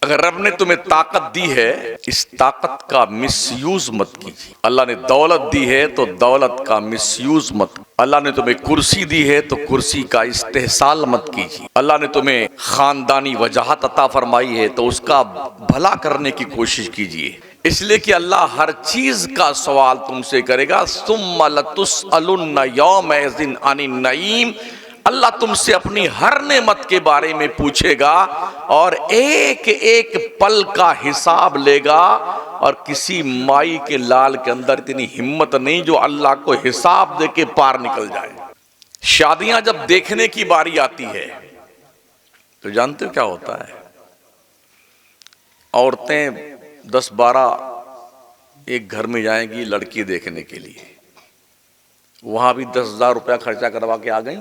अगर रब ने तुम्हें ताकत दी है, इस ताकत का मिसयूज मत कीजिए। अल्लाह ने दौलत दी है तो दौलत का मिसयूज मत। अल्लाह ने तुम्हें कुर्सी दी है तो कुर्सी का इस्तेहसाल मत कीजिए। अल्लाह ने तुम्हें खानदानी वजाहत अता फरमाई है तो उसका भला करने की कोशिश कीजिए, इसलिए कि अल्लाह हर चीज का सवाल तुमसे करेगा। सुम्मा लतुसअलुन्ना यौमइज़िन अनिन नईम, अल्लाह तुमसे अपनी हर नेमत के बारे में पूछेगा और एक एक पल का हिसाब लेगा। और किसी माई के लाल के अंदर इतनी हिम्मत नहीं जो अल्लाह को हिसाब दे के पार निकल जाए। शादियां जब देखने की बारी आती है तो जानते हो क्या होता है? औरतें 10-12 एक घर में जाएंगी लड़की देखने के लिए, वहां भी 10,000 रुपया खर्चा करवा के आ गई,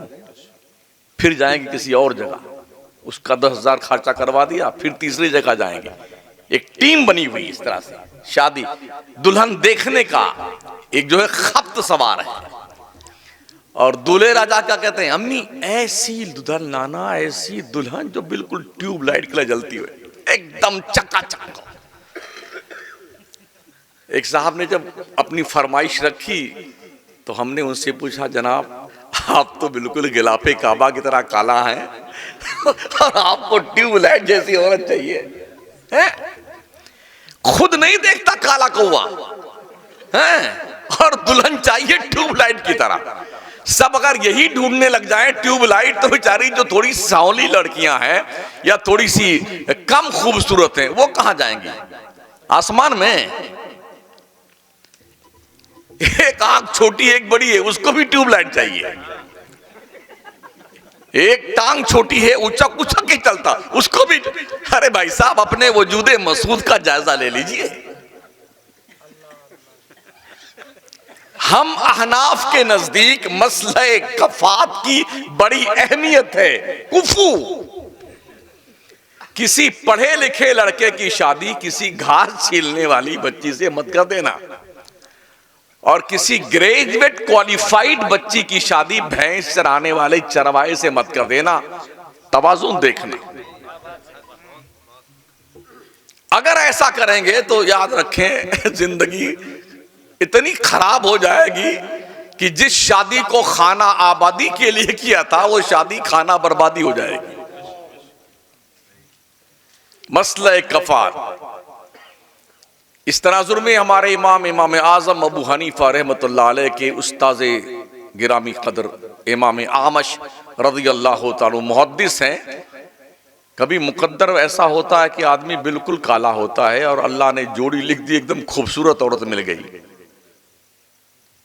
फिर जाएंगे किसी और जगह, उसका 10,000 खर्चा करवा दिया, फिर तीसरी जगह जाएंगे। एक टीम बनी हुई इस तरह से शादी दुल्हन देखने का एक जो है खप्त सवार है। और दूल्हे राजा क्या कहते हैं? अम्मी ऐसी दुल्हन लाना, ऐसी दुल्हन जो बिल्कुल ट्यूबलाइट के लिए जलती हुई, एकदम चकाचक। एक साहब ने जब अपनी फरमाइश रखी तो हमने उनसे पूछा, जनाब आप तो बिल्कुल गिलाफे काबा की तरह काला है और आपको ट्यूबलाइट जैसी औरत चाहिए है? खुद नहीं देखता काला कौवा है और दुल्हन चाहिए ट्यूबलाइट की तरह। सब अगर यही ढूंढने लग जाए ट्यूबलाइट, तो बेचारी जो थोड़ी सांवली लड़कियां हैं या थोड़ी सी कम खूबसूरत हैं वो कहां जाएंगी? आसमान में। एक आंख छोटी एक बड़ी है, उसको भी ट्यूबलाइट चाहिए। एक टांग छोटी है, उचक उचक के चलता, उसको भी। अरे भाई साहब, अपने वजूदे मसूद का जायजा ले लीजिए। हम अहनाफ के नजदीक मसले कफात की बड़ी अहमियत है। कुफू, किसी पढ़े लिखे लड़के की शादी किसी घास छीलने वाली बच्ची से मत कर देना, और किसी ग्रेजुएट क्वालिफाइड बच्ची की शादी भैंस चराने वाले चरवाहे से मत कर देना। तवाज़ुन देखना। अगर ऐसा करेंगे तो याद रखें जिंदगी इतनी खराब हो जाएगी कि जिस शादी को खाना आबादी के लिए किया था वो शादी खाना बर्बादी हो जाएगी। मसले कफात। इस तनाजुर में हमारे इमाम आज़म अबू हनीफा रहमतुल्लाह अलैह के उस्ताज़े गिरामी कदर इमाम आमश रज़ियल्लाहु ताला मुहद्दिस हैं। कभी मुकद्दर ऐसा होता है कि आदमी बिल्कुल काला होता है और अल्लाह ने जोड़ी लिख दी, एकदम खूबसूरत औरत मिल गई,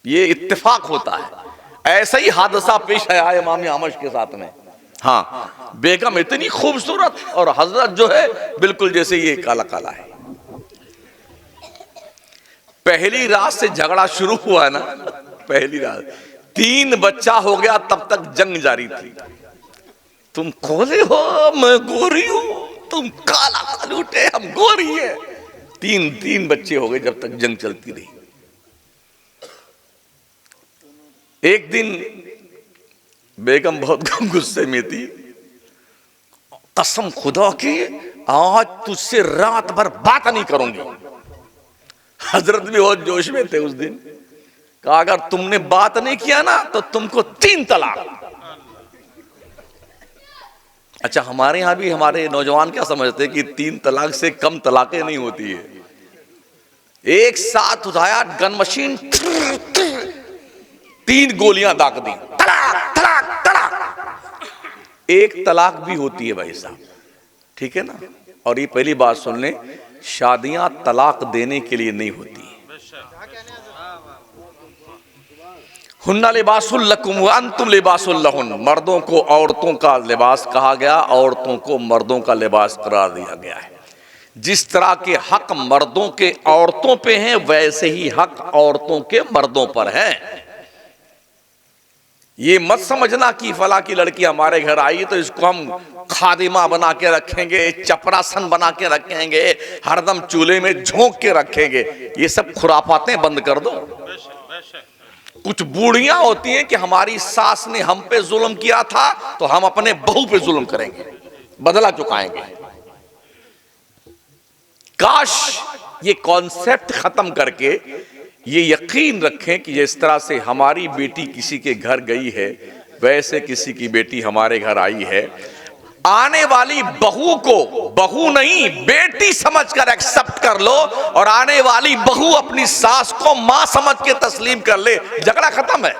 ये इत्तेफाक होता है। ऐसा ही हादसा पेश आया इमाम आमश के साथ में। हाँ, बेगम इतनी खूबसूरत और हजरत जो है बिल्कुल जैसे ये काला काला है। पहली रात से झगड़ा शुरू हुआ ना, पहली रात 3 बच्चा हो गया, तब तक जंग जारी थी। तुम खोले हो, मैं गोरी हूं, तुम काला लूटे, हम गोरी है। 3 बच्चे हो गए जब तक जंग चलती रही। एक दिन बेगम बहुत गुस्से में थी। कसम खुदा की, आज तुझसे रात भर बात नहीं करूंगी। हजरत भी बहुत जोश में थे उस दिन। कहा अगर तुमने बात नहीं किया ना तो तुमको 3 तलाक। अच्छा, हमारे यहां भी हमारे नौजवान क्या समझते हैं कि 3 तलाक से कम तलाकें नहीं होती है। एक साथ उठाया गन मशीन, 3 गोलियां दाग दी, तलाक तलाक तलाक। 1 तलाक भी होती है भाई साहब, ठीक है ना। और ये पहली बात सुन लें, शादियां तलाक देने के लिए नहीं होती। हुन्ना लिबासुल लकुम व अंतुम लिबासुल लहुन। मर्दों को औरतों का लिबास कहा गया, औरतों को मर्दों का लिबास करार दिया गया है। जिस तरह के हक मर्दों के औरतों पे हैं, वैसे ही हक औरतों के मर्दों पर है। ये मत समझना कि फला की लड़की हमारे घर आई तो इसको हम खादिमा बना के रखेंगे, चपरासन बना के रखेंगे, हरदम चूल्हे में झोंक के रखेंगे। ये सब खुराफातें बंद कर दो। कुछ बूढ़ियां होती हैं कि हमारी सास ने हम पे जुल्म किया था तो हम अपने बहू पे जुल्म करेंगे, बदला चुकाएंगे। काश ये कॉन्सेप्ट खत्म करके ये यकीन रखें कि जिस तरह से हमारी बेटी किसी के घर गई है, वैसे किसी की बेटी हमारे घर आई है। आने वाली बहू को बहू नहीं बेटी समझकर एक्सेप्ट कर लो, और आने वाली बहू अपनी सास को मां समझ के तस्लीम कर ले, झगड़ा खत्म है।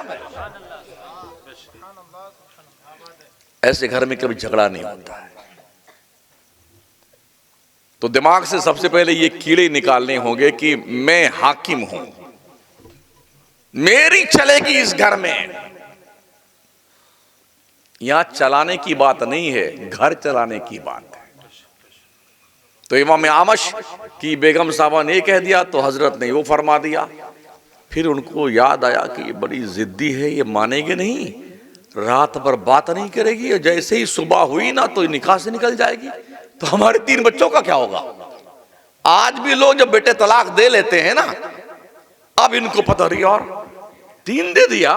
ऐसे घर में कभी झगड़ा नहीं होता है। तो दिमाग से सबसे पहले ये कीड़े निकालने होंगे कि मैं हाकिम हूं, मेरी चलेगी इस घर में। यहां चलाने की बात नहीं है, घर चलाने की बात है। तो इमाम आमश की बेगम साहबा ने कह दिया तो हजरत ने वो फरमा दिया। फिर उनको याद आया कि ये बड़ी जिद्दी है, ये मानेगी नहीं, रात भर बात नहीं करेगी, और जैसे ही सुबह हुई ना तो निकाह से निकल जाएगी। तो हमारे 3 बच्चों का क्या होगा? आज भी लोग जब बेटे तलाक दे लेते हैं ना, अब इनको पता रही और 3 दे दिया।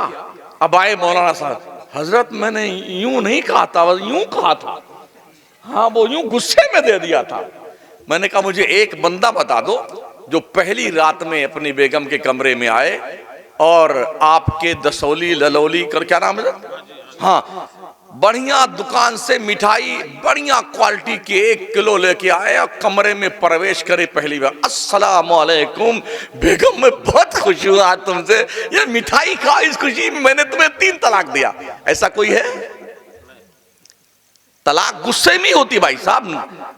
अब आए मौलाना साहब, हजरत मैंने यूं नहीं कहा था, यूं कहा था। हाँ, वो यूं गुस्से में दे दिया था। मैंने कहा मुझे एक बंदा बता दो जो पहली रात में अपनी बेगम के कमरे में आए और आपके दसौली ललौली कर, क्या नाम है, हाँ, बढ़िया दुकान से मिठाई बढ़िया क्वालिटी की 1 किलो लेके आए और कमरे में प्रवेश करे पहली बार। अस्सलाम वालेकुम बेगम, मैं बहुत खुश हुआ आज तुमसे, ये मिठाई खा, इस खुशी में मैंने तुम्हें 3 तलाक दिया। ऐसा कोई है? तलाक गुस्से में होती भाई साहब,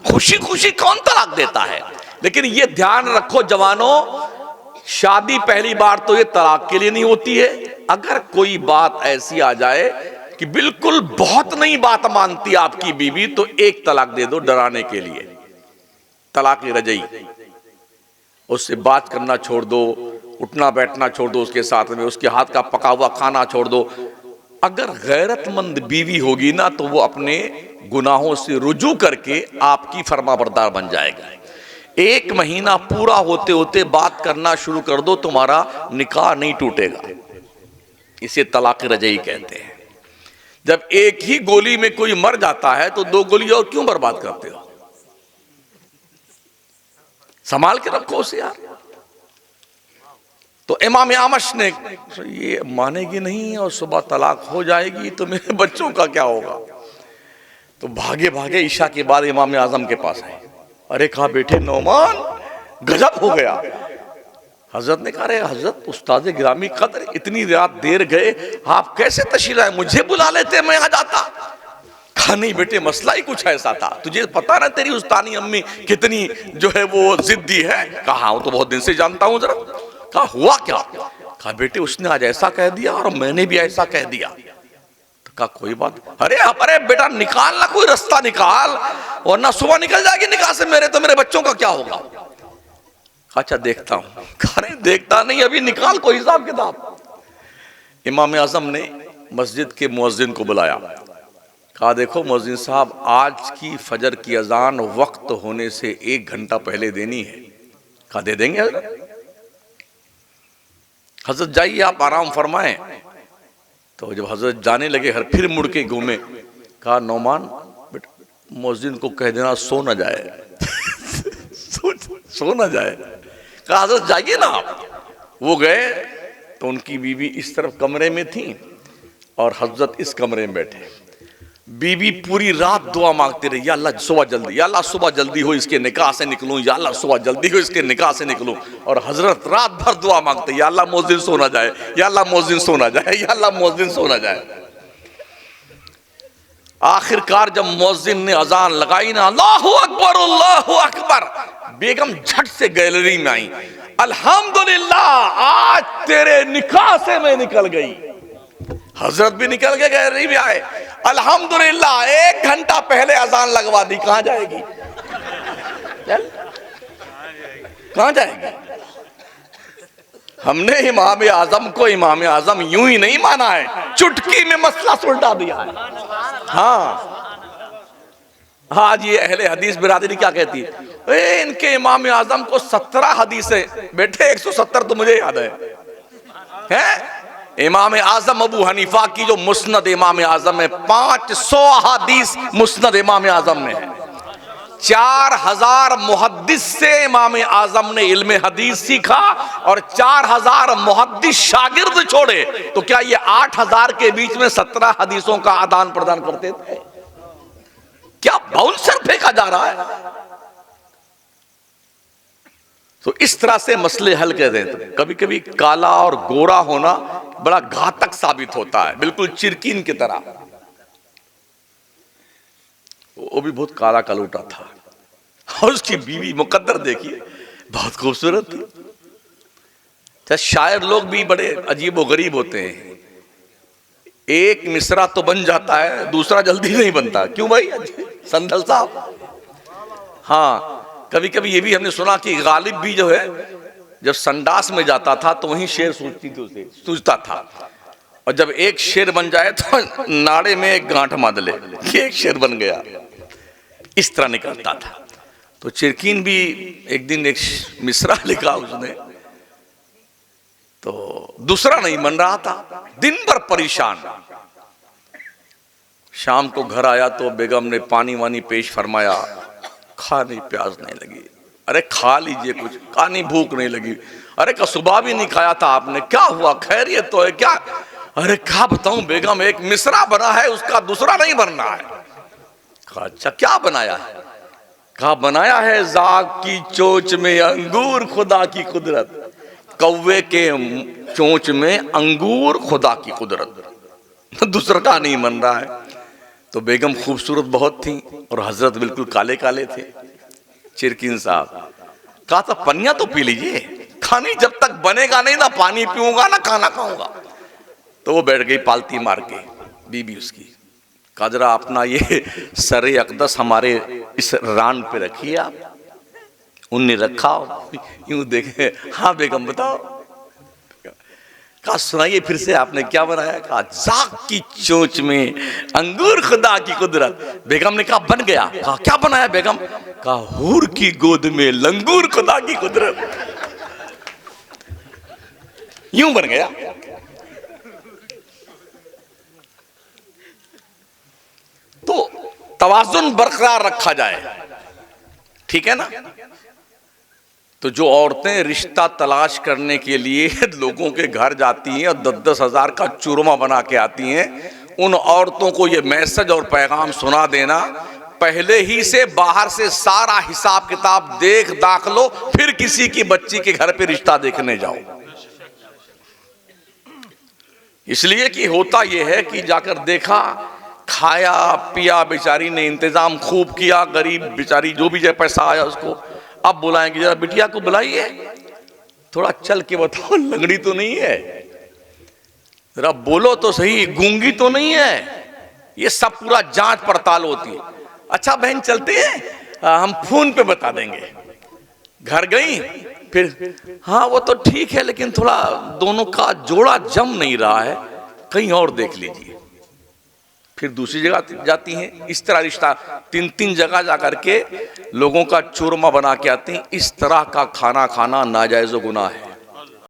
खुशी खुशी कौन तलाक देता है? लेकिन ये ध्यान रखो जवानों, शादी पहली बार तो ये तलाक के लिए नहीं होती है। अगर कोई बात ऐसी आ जाए कि बिल्कुल बहुत नहीं बात मानती आपकी बीवी, तो 1 तलाक दे दो डराने के लिए, तलाक रजई। उससे बात करना छोड़ दो, उठना बैठना छोड़ दो उसके साथ में, उसके हाथ का पका हुआ खाना छोड़ दो। अगर गैरतमंद बीवी होगी ना तो वो अपने गुनाहों से रुजू करके आपकी फरमाबरदार बन जाएगा। 1 महीना पूरा होते होते बात करना शुरू कर दो, तुम्हारा निकाह नहीं टूटेगा। इसे तलाक रजई कहते हैं। जब एक ही गोली में कोई मर जाता है तो 2 गोली और क्यों बर्बाद करते हो? संभाल के रखो उसे यार। तो इमाम आमश ने, ये मानेगी नहीं और सुबह तलाक हो जाएगी तो मेरे बच्चों का क्या होगा? तो भागे भागे ईशा के बाद इमाम आजम के पास आए। अरे कहा बेटे नौमान, गजब हो गया। हजरत ने कहा, हजरत उस्ताद गिरामी कदर, इतनी रात देर गए, आप कैसे तशरीफ लाए? मुझे बुला लेते, मैं आ जाता। कहा नहीं बेटे, मसला ही कुछ ऐसा था, तुझे पता ना तेरी उस्तानी अम्मी कितनी जो है वो जिद्दी है। कहा वो तो बहुत दिन से जानता हूं। जरा कहा हुआ क्या? कहा बेटे उसने आज ऐसा कह दिया और मैंने भी ऐसा कह दिया। तो कहा कोई बात, अरे बेटा निकाल ना, कोई रास्ता निकाल, वरना सुबह निकल जाएगी निकाह से मेरे, तो मेरे बच्चों का क्या होगा? अच्छा देखता हूं। अरे देखता नहीं, अभी निकाल कोई हिसाब किताब। इमाम आजम ने मस्जिद के मुअज्जिन को बुलाया। कहा देखो मुअज्जिन साहब, आज की फजर की अजान वक्त होने से 1 घंटा पहले देनी है। कहा दे देंगे हजरत, जाइए आप आराम फरमाएं। तो जब हजरत जाने लगे, हर फिर मुड़ के घूमे। कहा नौमान मुअज्जिन को कह देना सो न जाए सो न जाए। कहा हजरत जाइए ना आप। वो गए तो उनकी बीवी इस तरफ कमरे में थी और हजरत इस कमरे में बैठे। बीवी पूरी रात दुआ मांगती रही, या अल्लाह सुबह जल्दी, या अल्लाह सुबह जल्दी हो इसके निकाह से निकलूं, या अल्लाह सुबह जल्दी हो इसके निकाह से निकलूं। और हजरत रात भर दुआ मांगते, या अल्लाह मुअज्जिन सो ना जाए, या अल्लाह मुअज्जिन सो ना जाए, या अल्लाह मुअज्जिन सो ना जाए। आखिरकार जब मुअज्जिन ने अजान लगाई ना, अल्लाहु अकबर अल्लाहु अकबर, बेगम झट से गैलरी में आई। अल्हम्दुलिल्लाह आज तेरे निकाह से मैं निकल गई। हजरत भी निकल के गैलरी में आए। अल्हम्दुलिल्लाह 1 घंटा पहले अजान लगवा दी। कहां जाएगी? कहां जाएगी? हमने इमाम आजम को इमाम आजम यूं ही नहीं माना है, चुटकी में मसला सुलझा दिया है। हाँ आज ये अहले हदीस बिरादरी क्या कहती है, इनके इमाम आजम को 17 हदीसें, बेटे 170 तो मुझे याद है? इमाम आजम अबू हनीफा की जो मुस्नद इमाम आजम है, 500 हदीस मुस्नद इमाम आजम में है। 4000 मुहद्दिस से इमाम आजम ने इल्म हदीस सीखा और 4000 मुहद्दिस शागिर्द छोड़े, तो क्या ये 8000 के बीच में 17 हदीसों का आदान प्रदान करते थे? क्या बाउंसर फेंका जा रहा है? तो इस तरह से मसले हल कहते हैं। कभी कभी काला और गोरा होना बड़ा घातक साबित होता है, बिल्कुल चिरकीन की तरह। वो भी बहुत काला कलूटा था और उसकी बीवी मुकद्दर देखिए बहुत खूबसूरत थी। तो शायर लोग भी बड़े अजीब व गरीब होते हैं, एक मिसरा तो बन जाता है, दूसरा जल्दी नहीं बनता। क्यों भाई संदल साहब? हाँ, कभी कभी ये भी हमने सुना कि गालिब भी जो है जब संडास में जाता था तो वहीं शेर सूझती थी, उसे सूझता था, और जब एक शेर बन जाए तो नाड़े में एक गांठ बांध ले कि एक शेर बन गया, इस तरह निकलता था। तो चिरकीन भी एक दिन एक मिसरा लिखा उसने, तो दूसरा नहीं बन रहा था, दिन भर परेशान। शाम को घर आया तो बेगम ने पानी वानी पेश फरमाया, खाने प्यास नहीं लगी। अरे खा लीजिए कुछ। कहा नहीं भूख नहीं लगी। अरे का सुबह भी नहीं खाया था आपने, क्या हुआ, खैरियत तो है क्या? अरे क्या बताऊं बेगम, एक मिसरा बना है उसका दूसरा नहीं बनना है। कहा अच्छा क्या बनाया है? कहा बनाया है जाग की चोंच में अंगूर खुदा की कुदरत, कौवे के चोंच में अंगूर खुदा की कुदरत, दूसरा का नहीं बन रहा है। तो बेगम खूबसूरत बहुत थी और हजरत बिल्कुल काले काले थे। चिरकीन साहब कहा था पनिया तो पी लीजिए, खानी जब तक बनेगा नहीं ना पानी पीऊंगा ना खाना खाऊंगा। तो वो बैठ गई पालती मार के बीबी उसकी। कहा जरा अपना ये सरे अकदस हमारे इस रान पे रखिए आप। उनने रखा, यूं देखे, हाँ बेगम बताओ। कहा सुनाइए फिर से आपने क्या बनाया? कहा जाग की चोंच में अंगूर खुदा की कुदरत। बेगम ने कहा बन गया। कहा क्या बनाया बेगम? कहा हूर की गोद में लंगूर खुदा की कुदरत, यूं बन गया। तो तवाजुन बरकरार रखा जाए, ठीक है ना? तो जो औरतें रिश्ता तलाश करने के लिए लोगों के घर जाती हैं और 10-10 हजार का चूरमा बना के आती हैं, उन औरतों को ये मैसेज और पैगाम सुना देना, पहले ही से बाहर से सारा हिसाब किताब देख दाख लो, फिर किसी की बच्ची के घर पे रिश्ता देखने जाओ। इसलिए कि होता यह है कि जाकर देखा, खाया पिया, बेचारी ने इंतजाम खूब किया, गरीब बेचारी जो भी पैसा आया उसको अब बुलाएंगे, जरा बिटिया को बुलाइए, थोड़ा चल के बताओ लंगड़ी तो नहीं है, जरा बोलो तो सही, गूंगी तो नहीं है। ये सब पूरा जांच पड़ताल होती है। अच्छा बहन चलते हैं, हम फोन पे बता देंगे। घर गई फिर, हाँ वो तो ठीक है लेकिन थोड़ा दोनों का जोड़ा जम नहीं रहा है, कहीं और देख लीजिए। फिर दूसरी जगह जाती हैं। इस तरह रिश्ता 3-3 जगह जाकर के लोगों का चूरमा बना के आती हैं। इस तरह का खाना खाना नाजायज़ गुनाह है।